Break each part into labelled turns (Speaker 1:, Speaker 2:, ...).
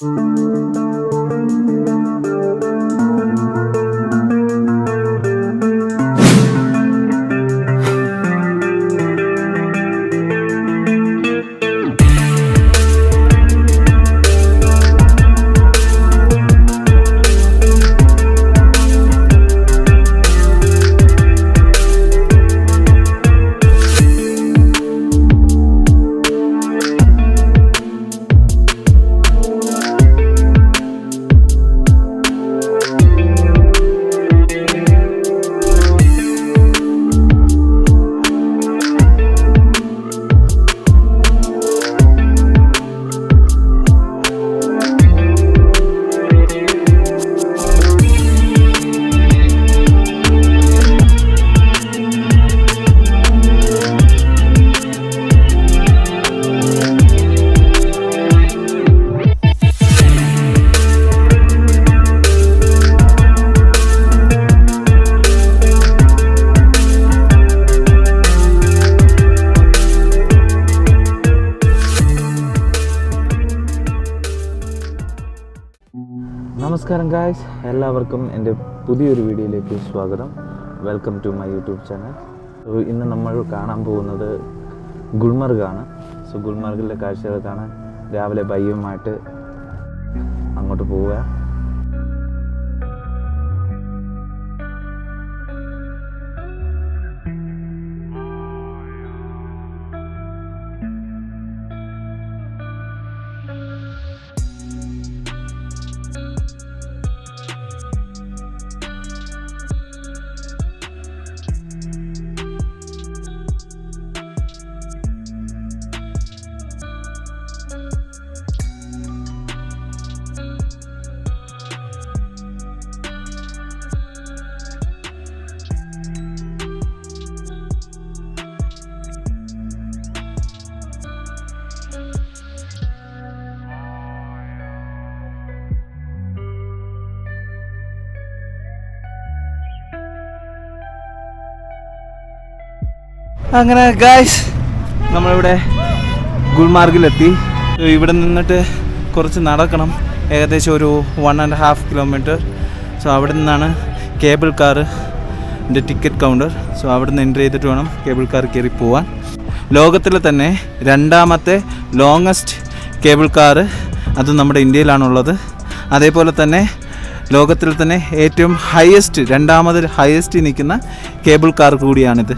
Speaker 1: നമസ്കാരം ഗായ്സ്, എല്ലാവർക്കും എൻ്റെ പുതിയൊരു വീഡിയോയിലേക്ക് സ്വാഗതം. Welcome to my YouTube channel. ഇന്ന് നമ്മൾ കാണാൻ പോകുന്നത് ഗുൽമർഗാണ്. ഗുൽമർഗിലെ കാഴ്ചകൾ കാണാൻ രാവിലെ ബൈക്കുമായിട്ട് അങ്ങോട്ട് പോവുക. അങ്ങനെ ഗായ്സ്, നമ്മളിവിടെ ഗുൽമാർഗിലെത്തി. ഇവിടെ നിന്നിട്ട് കുറച്ച് നടക്കണം, ഏകദേശം ഒരു 1.5 കിലോമീറ്റർ. അവിടെ നിന്നാണ് കേബിൾ കാറിൻ്റെ ടിക്കറ്റ് കൗണ്ടർ. അവിടെ നിന്ന് എൻട്രി ചെയ്തിട്ട് വേണം കേബിൾ കാർ കയറി പോവാൻ. ലോകത്തിലെ തന്നെ രണ്ടാമത്തെ ലോങ്ങസ്റ്റ് കേബിൾ കാറ് അത് നമ്മുടെ ഇന്ത്യയിലാണുള്ളത്. അതേപോലെ തന്നെ ലോകത്തിൽ തന്നെ ഏറ്റവും രണ്ടാമത് ഹയസ്റ്റ് നിൽക്കുന്ന കേബിൾ കാർ കൂടിയാണിത്.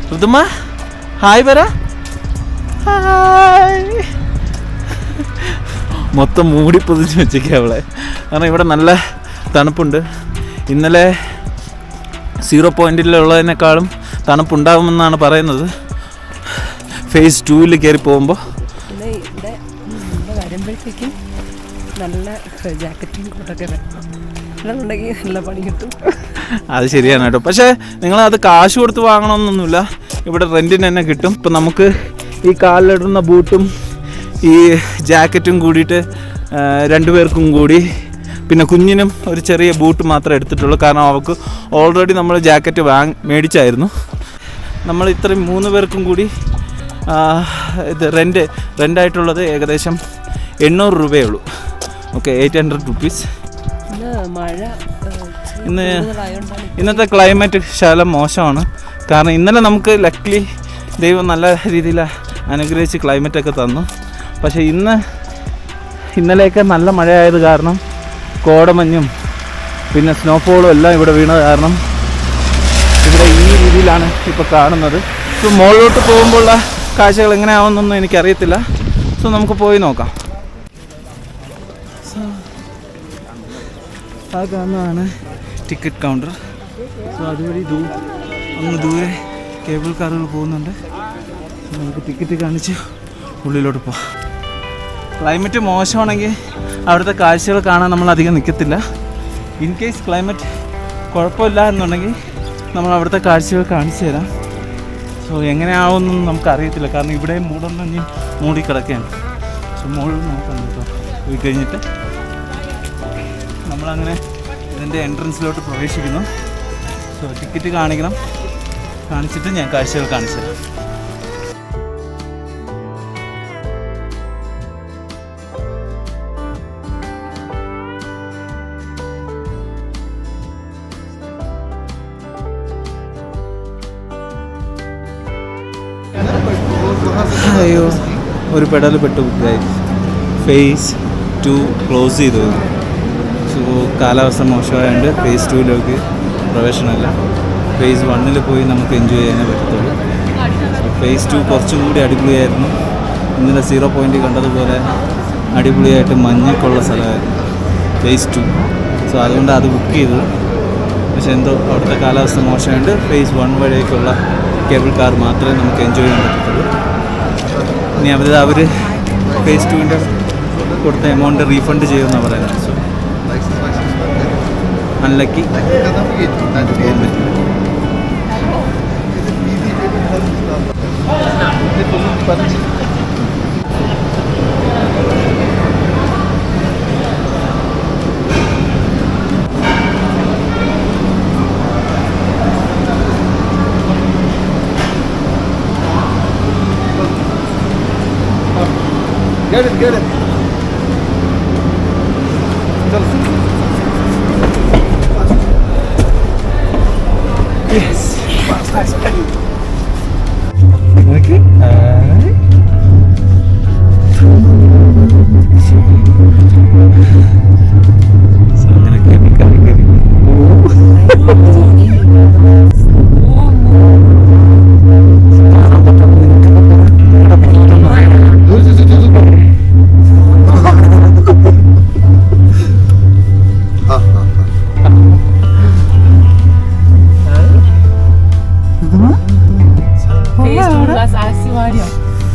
Speaker 1: ഋതുമ ഹായ് പറ. ഹായ്. മൊത്തം മൂടി പൊതിച്ച് വെച്ചേക്കുക അവളെ, കാരണം ഇവിടെ നല്ല തണുപ്പുണ്ട്. ഇന്നലെ 0 പോയിൻറ്റിലുള്ളതിനേക്കാളും തണുപ്പുണ്ടാകുമെന്നാണ് പറയുന്നത് ഫേസ് 2 കയറി പോകുമ്പോൾ.
Speaker 2: വരുമ്പോഴത്തേക്കും നല്ല ജാക്കറ്റും കോട്ടൊക്കെ ഉണ്ടെങ്കിൽ നല്ല പണി കിട്ടും.
Speaker 1: അത് ശരിയാണ് കേട്ടോ. പക്ഷേ നിങ്ങളത് കാശ് കൊടുത്ത് വാങ്ങണമെന്നൊന്നുമില്ല, ഇവിടെ റെൻറ്റിന് തന്നെ കിട്ടും. ഇപ്പം നമുക്ക് ഈ കാലിലിടുന്ന ബൂട്ടും ഈ ജാക്കറ്റും കൂടിയിട്ട് 2 പേർക്കും കൂടി, പിന്നെ കുഞ്ഞിനും ഒരു ചെറിയ ബൂട്ട് മാത്രമേ എടുത്തിട്ടുള്ളൂ, കാരണം അവൾക്ക് ഓൾറെഡി നമ്മൾ ജാക്കറ്റ് മേടിച്ചായിരുന്നു. നമ്മൾ ഇത്രയും 3 പേർക്കും കൂടി ഇത് റെൻ്റായിട്ടുള്ളത് ഏകദേശം 800 രൂപയേ ഉള്ളൂ. Okay, 800 rupees. ഇന്നത്തെ ക്ലൈമറ്റ് ശകലം മോശമാണ്, കാരണം ഇന്നലെ നമുക്ക് ലക്ലി ദൈവം നല്ല രീതിയിൽ അനുഗ്രഹിച്ച് ക്ലൈമറ്റൊക്കെ തന്നു. പക്ഷേ ഇന്നലെയൊക്കെ നല്ല മഴയായത് കാരണം കോടമഞ്ഞും പിന്നെ സ്നോഫോളും എല്ലാം ഇവിടെ വീണത് കാരണം ഇവിടെ ഈ രീതിയിലാണ് ഇപ്പോൾ കാണുന്നത്. ഇപ്പോൾ മുകളിലോട്ട് പോകുമ്പോഴുള്ള കാഴ്ചകൾ എങ്ങനെയാവുമെന്നൊന്നും എനിക്കറിയത്തില്ല. നമുക്ക് പോയി നോക്കാം. ആ കാണുന്നതാണ് ടിക്കറ്റ് കൗണ്ടർ. അതുവഴി അങ്ങ് ദൂരെ കേബിൾ കാറുകൾ പോകുന്നുണ്ട്. നമുക്ക് ടിക്കറ്റ് കാണിച്ച് ഉള്ളിലോട്ട് പോകാം. ക്ലൈമറ്റ് മോശമാണെങ്കിൽ അവിടുത്തെ കാഴ്ചകൾ കാണാൻ നമ്മൾ അധികം നിൽക്കത്തില്ല. ഇൻ കേസ് ക്ലൈമറ്റ് കുഴപ്പമില്ല എന്നുണ്ടെങ്കിൽ നമ്മൾ അവിടുത്തെ കാഴ്ചകൾ കാണിച്ചു തരാം. എങ്ങനെയാവുമെന്നൊന്നും നമുക്കറിയത്തില്ല, കാരണം ഇവിടെ മൂടൊന്നും മൂടിക്കിടക്കുകയാണ്. മുകളിൽ നോക്കാം കേട്ടോ. പോയി കഴിഞ്ഞിട്ട് നമ്മളങ്ങനെ ഇതിൻ്റെ എൻട്രൻസിലോട്ട് പ്രവേശിക്കുന്നു. ടിക്കറ്റ് കാണിച്ചിട്ട് ഞാൻ കാഴ്ചകൾ കാണിച്ചു തരാം. എവിടെയോ ഒരു പെടൽ പെട്ടു ഗൈസ്. ഫേസ് 2 ക്ലോസ് ചെയ്തു. സോ കാലാവസ്ഥ മോശമായതുകൊണ്ട് ഫേസ് 2ലേക്ക് പ്രവേശനമല്ല. ഫേസ് 1 പോയി നമുക്ക് എൻജോയ് ചെയ്യാനേ പറ്റത്തുള്ളൂ. ഫേസ് 2 കുറച്ചും കൂടി അടിപൊളിയായിരുന്നു. ഇന്നലെ 0 പോയിൻ്റ് കണ്ടതുപോലെ അടിപൊളിയായിട്ട് മഞ്ഞൊക്കെയുള്ള സ്ഥലമായിരുന്നു ഫേസ് 2. സോ അതുകൊണ്ട് അത് ബുക്ക് ചെയ്തു. പക്ഷേ എന്തോ അവിടുത്തെ കാലാവസ്ഥ മോശമായതുകൊണ്ട് ഫേസ് 1 വഴിയൊക്കെയുള്ള കേബിൾ കാർ മാത്രമേ നമുക്ക് എൻജോയ് ചെയ്യാൻ പറ്റത്തുള്ളൂ. ഇനി അവർ ഫേസ് 2ൻ്റെ കൊടുത്ത എമൗണ്ട് റീഫണ്ട് ചെയ്യുമെന്നാണ് പറയുന്നത്. സോ അൺലക്കി പോകാൻ പറ്റില്ല.
Speaker 3: Get it.
Speaker 1: Yes. Okay. So അങ്ങനെ കേറി.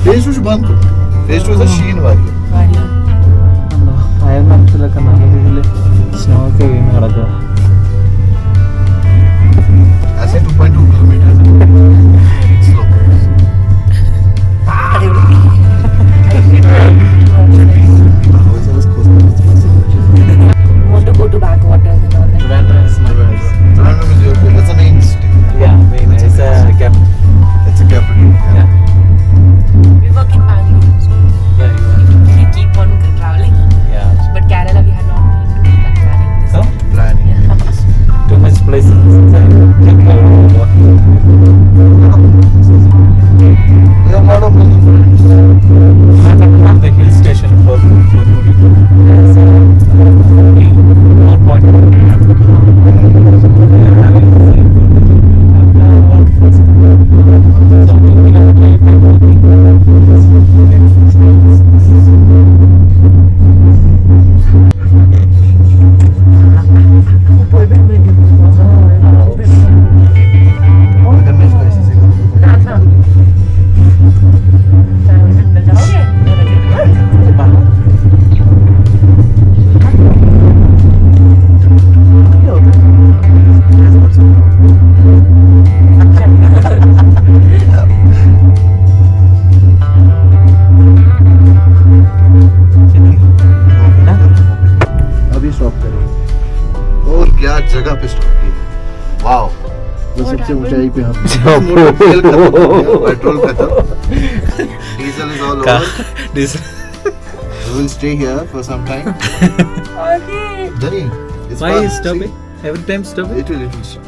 Speaker 3: Phase 2 बंद करो. Phase 2 is a sheen variant.
Speaker 1: അയൽ മനസ്സിലൊക്കെ നല്ല രീതിയിൽ സ്നോ ഒക്കെ വീണ് കിടക്കുക.
Speaker 3: ऐसे 2.2 kilometers. Slow.
Speaker 2: Want to go to backwaters and all that.
Speaker 1: Trivandrum is my place.
Speaker 3: Trivandrum is your place. That's the main city.
Speaker 1: Yeah, main. It's a capital.
Speaker 3: It's a capital.
Speaker 1: Yeah.
Speaker 2: We work in Bangalore, so
Speaker 1: Yeah, you are.
Speaker 2: we keep on traveling.
Speaker 1: Yeah.
Speaker 2: But Kerala, we had not been to, like, planning this.
Speaker 1: So,
Speaker 3: Planning.
Speaker 2: Yeah.
Speaker 1: too much places.
Speaker 3: We have a lot of money.
Speaker 1: The hill station for more point.
Speaker 3: जगह पे stop किया. Wow. वो सबसे ऊंचाई पे हम petrol खत्म. Diesel is all over. We will stay here for some time.
Speaker 2: Okay.
Speaker 3: Dani, it's
Speaker 1: Why
Speaker 3: fun.
Speaker 1: is stopping? Every time stopping?
Speaker 3: It will stop.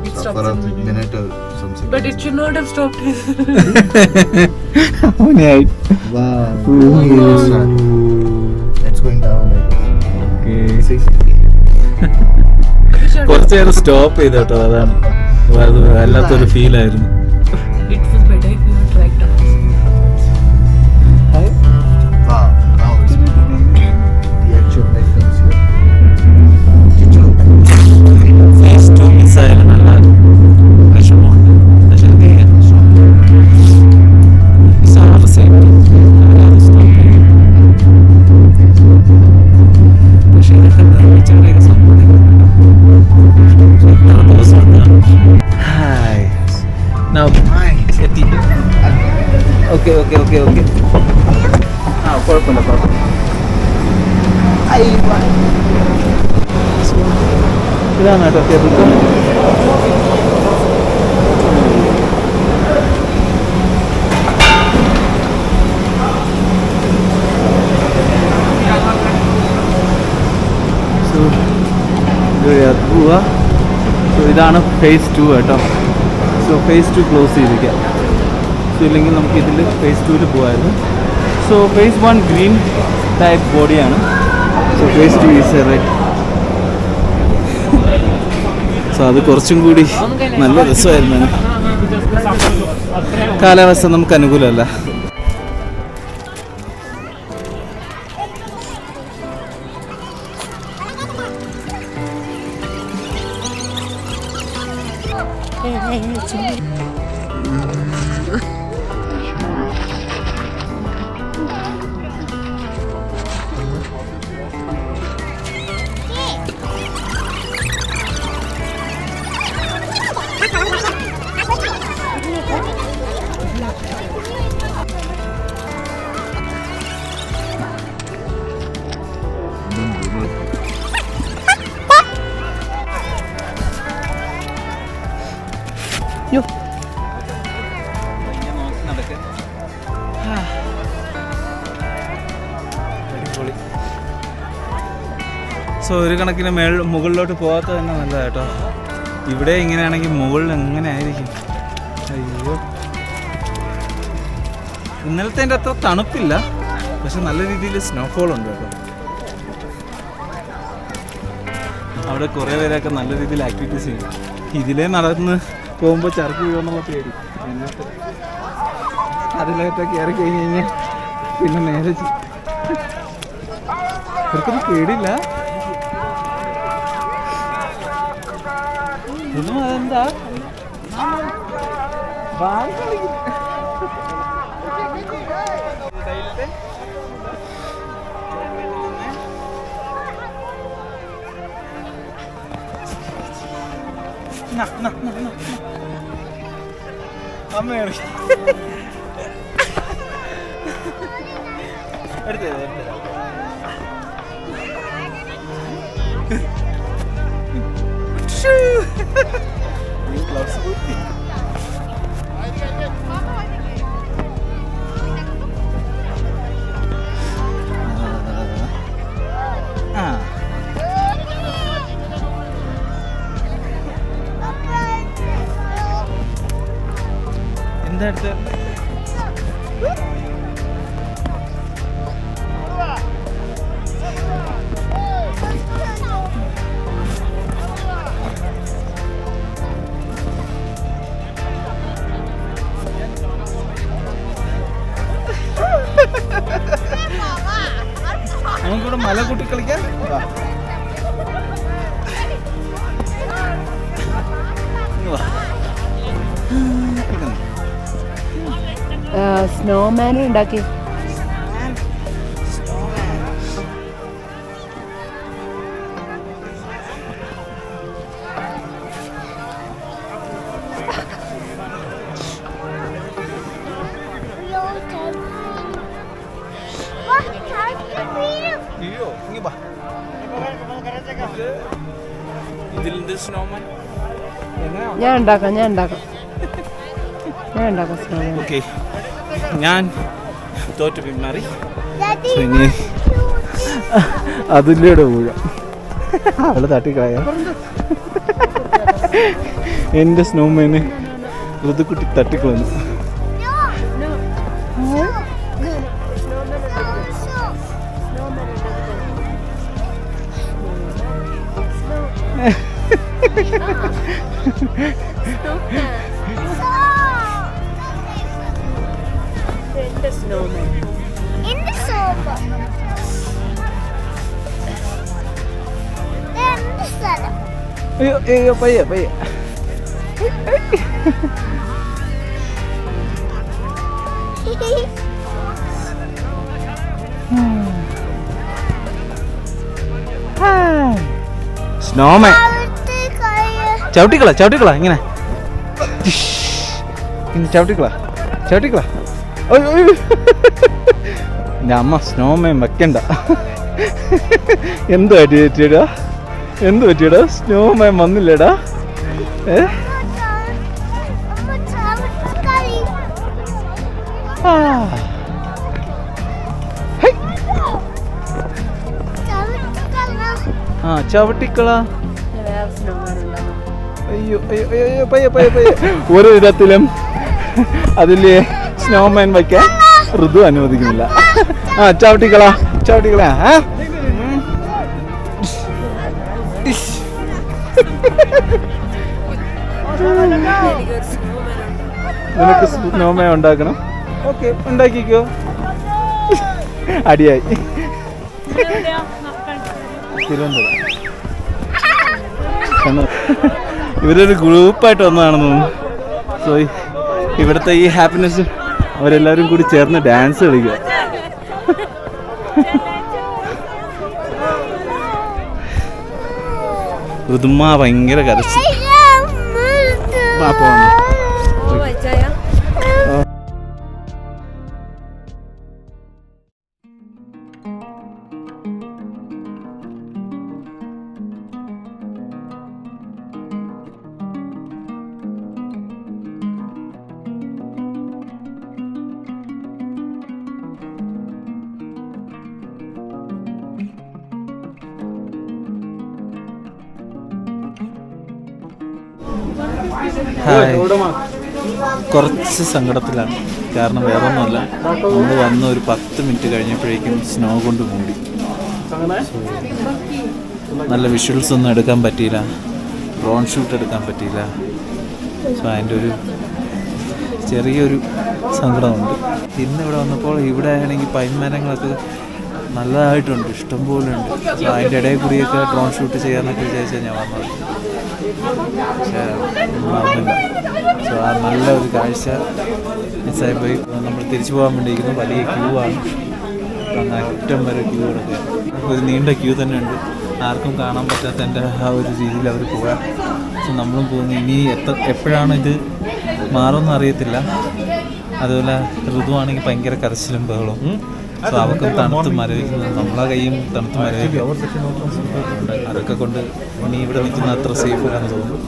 Speaker 2: It
Speaker 3: Stop
Speaker 2: stops
Speaker 3: for a
Speaker 2: in the middle.
Speaker 3: minute or something.
Speaker 2: But it should not have stopped.
Speaker 3: Wow.
Speaker 1: Ooh.
Speaker 3: It's going down like this.
Speaker 1: Okay.
Speaker 3: See?
Speaker 1: കുറച്ച് നേരം stop ചെയ്ത് കേട്ടോ. അതാണ് അത് വല്ലാത്തൊരു ഫീലായിരുന്നു.
Speaker 2: It was better if you had tried to.
Speaker 3: Wow. Now it's the actual light comes here.
Speaker 1: Phase 2 മിസ്സായാലും നല്ല വിഷമമുണ്ട്. പക്ഷേ സാറ് സേഫ്റ്റി സ്റ്റോപ്പ് ചെയ്യും. പക്ഷേ ഇതൊക്കെ നിർമ്മിച്ചവരെയൊക്കെ സമ്മതിക്കുന്നുണ്ട്. ഹായ്. Now, എത്തി. ഓക്കെ. ആ കുഴപ്പമില്ല. ഇതാണ് കേട്ടോ കേബിൾ കാർ. പോവുക. സോ ഇതാണ് ഫേസ് 2 കേട്ടോ. സോ ഫേസ് 2 ക്ലോസ് ചെയ്തിരിക്കുക. സോ ഇല്ലെങ്കിൽ നമുക്ക് ഇതിൽ ഫേസ് 2 പോകാമായിരുന്നു. സോ ഫേസ് 1 ഗ്രീൻ ടൈപ്പ് ബോഡിയാണ്. So phase 2 is red. So അത് കുറച്ചും കൂടി നല്ല രസമായിരുന്നു. കാലാവസ്ഥ നമുക്ക് അനുകൂലമല്ല. സോ ഒരു കണക്കിന് മുകളിലോട്ട് പോകാത്ത തന്നെ നല്ല കേട്ടോ. ഇവിടെ ഇങ്ങനെയാണെങ്കിൽ മുകളിൽ എങ്ങനെ ആയിരിക്കും? അയ്യോ, ഇന്നലത്തെ എൻ്റെ അത്ര തണുപ്പില്ല, പക്ഷെ നല്ല രീതിയിൽ സ്നോഫോൾ ഉണ്ട് കേട്ടോ. അവിടെ കുറേ പേരൊക്കെ നല്ല രീതിയിൽ ആക്ടിവിറ്റീസ് ചെയ്യും. ഇതിലേ നടന്ന് പോകുമ്പോൾ ചർച്ച ചെയ്യുമെന്നുള്ള പേടി. എന്നിട്ട് അതിലേറ്റൊക്കെ കയറി കഴിഞ്ഞ് കഴിഞ്ഞാൽ പിന്നെ നേരെ ഇവർക്കൊന്നും പേടിയില്ല. ഇതും അതെന്താ അമ്മയാണ് എടുത്തത്. എന്താ എടുത്ത നമുക്കിവിടെ മല കൂട്ടി കളിക്കാൻ.
Speaker 2: സ്നോമാനും ഉണ്ടാക്കി. ഞാൻ ഉണ്ടാക്കാം സ്നോമാൻ.
Speaker 1: ഓക്കെ, ഞാൻ തോറ്റു പിന്മാറി. ഇനി അതിലൂടെ പോകാം. അവളെ തട്ടിക്കളയാ. എൻ്റെ സ്നോമാന് ഋതുക്കുട്ടി തട്ടിക്കളഞ്ഞു. അയ്യോ പയ്യ സ്നോമാൻ. ചവിട്ടിക്കള ഇങ്ങനെ ചവിട്ടിക്കള. എൻ്റെ അമ്മ സ്നോമാൻ വെക്കണ്ട. എന്ത് പറ്റിയടാ സ്നോമാൻ വന്നില്ലേടാ? ചവിട്ടിക്കള. അയ്യോ പയ്യ ഒരു വിധത്തിലും അതില് സ്നോമാൻ വയ്ക്കാൻ ഋതു അനുവദിക്കുന്നില്ല. ചവിട്ടിക്കളാ നിനക്ക് സ്നോമാൻ ഉണ്ടാക്കണം. ഓക്കെ, ഉണ്ടാക്കിക്കോ. അടിയായി. തിരുവനന്തപുരം. ഇവരൊരു ഗ്രൂപ്പായിട്ട് വന്നതാണെന്ന് തോന്നുന്നു. സോ ഇവിടുത്തെ ഈ ഹാപ്പിനെസ് അവരെല്ലാവരും കൂടി ചേർന്ന് ഡാൻസ് കളിക്കുക. ഋതുമ്മ ഭയങ്കര കരച്ചു. ഹായ്, കുറച്ച് സങ്കടത്തിലാണ്. കാരണം വേറെ ഒന്നുമല്ല, നമ്മൾ വന്ന് ഒരു 10 മിനിറ്റ് കഴിഞ്ഞപ്പോഴേക്കും സ്നോ കൊണ്ട് മൂടി. നല്ല വിഷ്വൽസ് ഒന്നും എടുക്കാൻ പറ്റിയില്ല, ഡ്രോൺ ഷൂട്ട് എടുക്കാൻ പറ്റിയില്ല. സോ അതിൻ്റെ ഒരു ചെറിയൊരു സങ്കടമുണ്ട്. ഇന്നിവിടെ വന്നപ്പോൾ ഇവിടെ ആണെങ്കിൽ പൈൻ മരങ്ങളൊക്കെ നല്ലതായിട്ടുണ്ട്, ഇഷ്ടംപോലെ ഉണ്ട്. സോ അതിൻ്റെ ഇടയിൽ കൂടിയൊക്കെ ഡ്രോൺ ഷൂട്ട് ചെയ്യാമെന്നൊക്കെ വിചാരിച്ചാൽ ഞാൻ വന്നത്. പക്ഷേ നടന്നില്ല. സോ ആ നല്ല ഒരു കാഴ്ച മിസ്സായി പോയി. നമ്മൾ തിരിച്ചു പോകാൻ വേണ്ടിയിരിക്കുന്നു. വലിയ ക്യൂ ആണ്, അറ്റം വരെ ക്യൂ എടുക്കുക. ഒരു നീണ്ട ക്യൂ തന്നെ ഉണ്ട്. ആർക്കും കാണാൻ പറ്റാത്തതിൻ്റെ ആ ഒരു രീതിയിൽ അവർ പോകാം. സോ നമ്മളും പോകുന്നു. ഇനി എപ്പോഴാണ് ഇത് മാറുമെന്ന് അറിയത്തില്ല. അതുപോലെ ഋതുവാണെങ്കിൽ ഭയങ്കര കരച്ചിലും ബഹളവും. സോ അവർക്ക് തണുത്ത് മരവിക്കുന്നത്, നമ്മളെ കൈയും തണുത്ത് മരവിക്കും. അതൊക്കെ കൊണ്ട് ഇനി ഇവിടെ നിൽക്കുന്ന അത്ര സേഫ് അല്ലെന്ന് തോന്നുന്നു.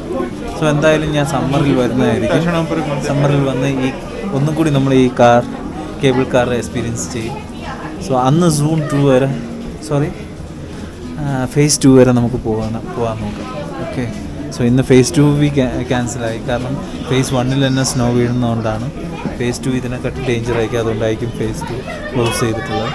Speaker 1: സോ എന്തായാലും ഞാൻ സമ്മറിൽ വരുന്നതായിരിക്കും. സമ്മറിൽ വന്ന് ഒന്നും കൂടി നമ്മൾ ഈ കേബിൾ കാർ എക്സ്പീരിയൻസ് ചെയ്യും. സോ അന്ന് ഫേസ് 2 വരെ നമുക്ക് പോകാൻ നോക്കാം. ഓക്കെ, സോ ഇന്ന് ഫേസ് 2 ക്യാൻസലായി. കാരണം ഫേസ് 1 തന്നെ സ്നോ വീഴുന്നതുകൊണ്ടാണ്. ഫേസ് 2 ഇതിനെക്കാട്ടി ഡേഞ്ചർ ആയിരിക്കും. അതുകൊണ്ടായിരിക്കും ഫേസ് 2 ക്ലോസ് ചെയ്തിട്ടുള്ളത്.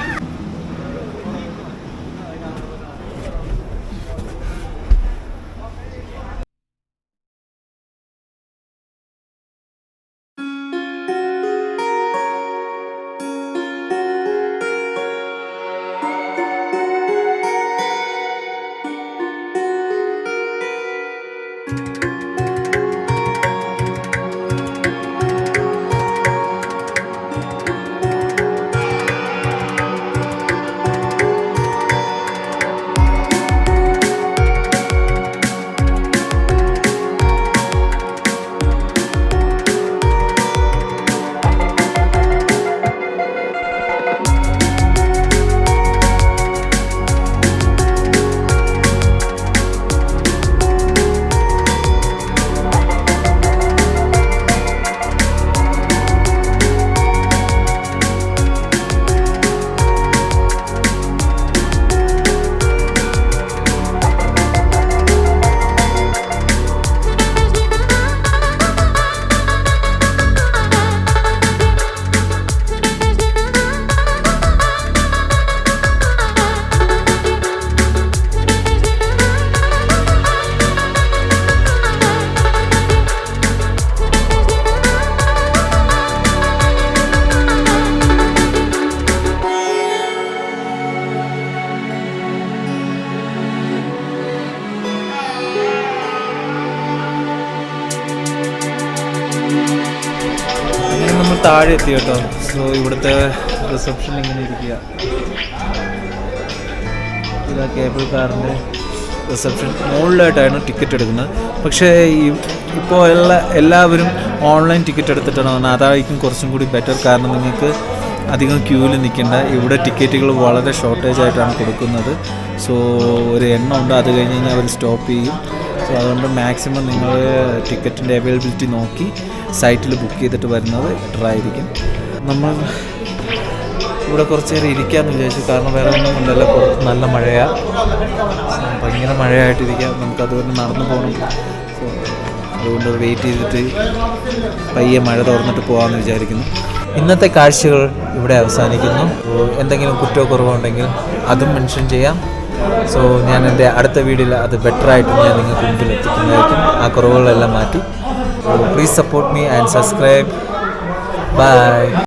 Speaker 1: താഴെ എത്തി കേട്ടോ. സോ ഇവിടുത്തെ റിസപ്ഷൻ ഇങ്ങനെ ഇരിക്കുക. ഇതാ കേബിൾ കാറിൻ്റെ റിസപ്ഷൻ. മുകളിലായിട്ടാണ് ടിക്കറ്റ് എടുക്കുന്നത്. പക്ഷേ ഇപ്പോൾ എല്ലാവരും ഓൺലൈൻ ടിക്കറ്റ് എടുത്തിട്ടാണ് പറഞ്ഞത്. അതായിരിക്കും കുറച്ചും കൂടി ബെറ്റർ. കാരണം നിങ്ങൾക്ക് അധികം ക്യൂവിൽ നിൽക്കേണ്ട. ഇവിടെ ടിക്കറ്റുകൾ വളരെ ഷോർട്ടേജ് ആയിട്ടാണ് കൊടുക്കുന്നത്. സോ ഒരു എണ്ണം ഉണ്ട്, അത് കഴിഞ്ഞ് കഴിഞ്ഞാൽ അവർ സ്റ്റോപ്പ് ചെയ്യും. സോ അതുകൊണ്ട് മാക്സിമം നിങ്ങൾ ടിക്കറ്റിൻ്റെ അവൈലബിലിറ്റി നോക്കി സൈറ്റിൽ ബുക്ക് ചെയ്തിട്ട് വരുന്നത് ബെറ്റർ ആയിരിക്കും. നമ്മൾ ഇവിടെ കുറച്ച് നേരം ഇരിക്കാമെന്ന് വിചാരിച്ചു. കാരണം വേറെ ഒന്നും ഉണ്ടല്ലോ, നല്ല മഴയാണ്, ഭയങ്കര മഴയായിട്ടിരിക്കാം. നമുക്കതുകൊണ്ട് നടന്നു പോകണം. സോ അതുകൊണ്ട് വെയിറ്റ് ചെയ്തിട്ട് പയ്യെ മഴ തുറന്നിട്ട് പോകാമെന്ന് വിചാരിക്കുന്നു. ഇന്നത്തെ കാഴ്ചകൾ ഇവിടെ അവസാനിക്കുന്നു. എന്തെങ്കിലും കുറ്റക്കുറവുണ്ടെങ്കിൽ അതും മെൻഷൻ ചെയ്യാം. സോ ഞാൻ എൻ്റെ അടുത്ത വീഡിയോയിൽ അത് ബെറ്ററായിട്ട് ഞാൻ നിങ്ങൾക്ക് മുമ്പിൽ എത്തിക്കുന്നതായിരിക്കും. ആ കുറവുകളെല്ലാം മാറ്റി. Please support me and subscribe. By.